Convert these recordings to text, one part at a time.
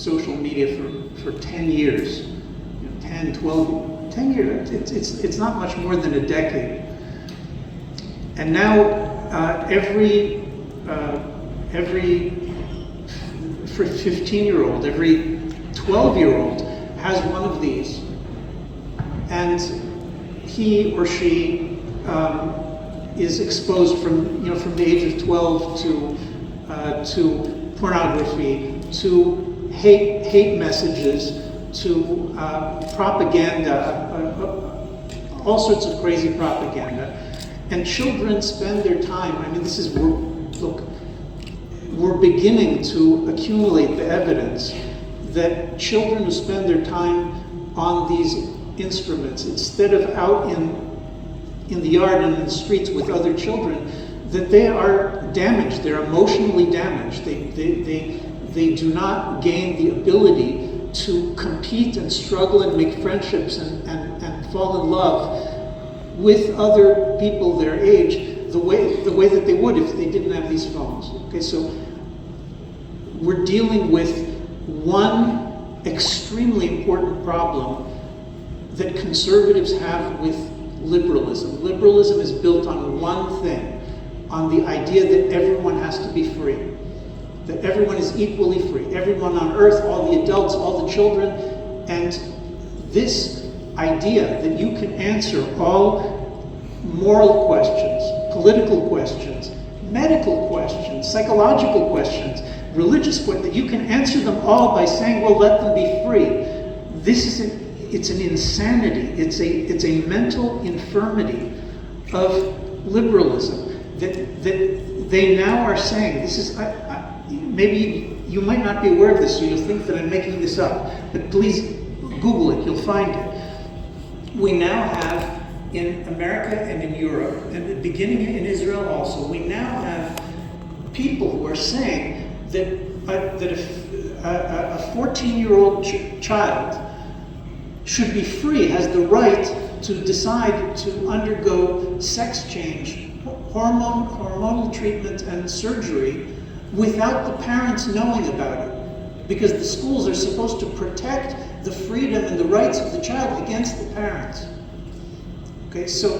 social media for 10 years, 10, 12, 10 years. It's not much more than a decade. And now every 15-year-old, every 12-year-old has one of these, and he or she is exposed from the age of 12 to pornography, to hate messages, to propaganda, all sorts of crazy propaganda. And children spend their time, I mean, we're beginning to accumulate the evidence that children who spend their time on these instruments, instead of out in the yard and in the streets with other children, that they are damaged, they're emotionally damaged. They do not gain the ability to compete and struggle and make friendships and fall in love with other people their age the way that they would if they didn't have these phones. Okay, so we're dealing with one extremely important problem that conservatives have with liberalism. Liberalism is built on one thing, on the idea that everyone has to be free, that everyone is equally free, everyone on earth, all the adults, all the children, and this idea that you can answer all moral questions, political questions, medical questions, psychological questions, religious questions, that you can answer them all by saying, well, let them be free. It's an insanity. It's a mental infirmity of liberalism that they now are saying. This is maybe you might not be aware of this, so you'll think that I'm making this up, but please Google it. You'll find it. We now have in America and in Europe, and beginning in Israel also, we now have people who are saying that a 14-year-old child should be free, has the right to decide to undergo sex change, hormonal treatment and surgery without the parents knowing about it, because the schools are supposed to protect the freedom and the rights of the child against the parents. Okay, so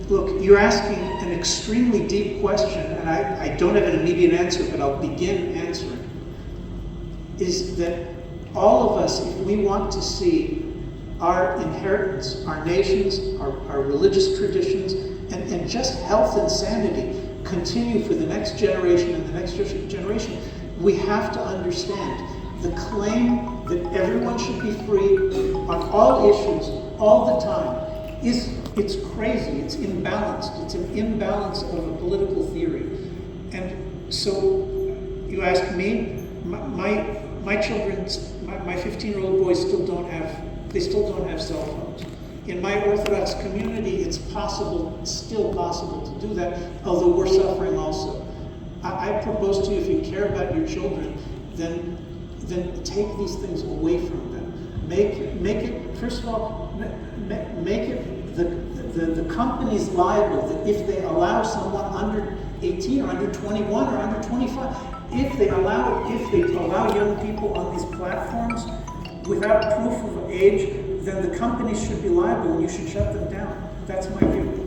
look, you're asking an extremely deep question, and I don't have an immediate answer, but I'll begin answering. Is that all of us, if we want to see our inheritance, our nations, our religious traditions, and just health and sanity continue for the next generation and the next generation, we have to understand the claim that everyone should be free on all issues all the time it's crazy, it's imbalanced, it's an imbalance of a political theory. And so you ask me, my children's, my 15-year-old boys still don't have cell phones. In my Orthodox community, it's still possible to do that, although we're suffering also. I propose to you, if you care about your children, then take these things away from them. Make it first of all, make it the companies liable that if they allow someone under 18 or under 21 or under 25, if they allow young people on these platforms without proof of age, then the companies should be liable and you should shut them down. That's my view.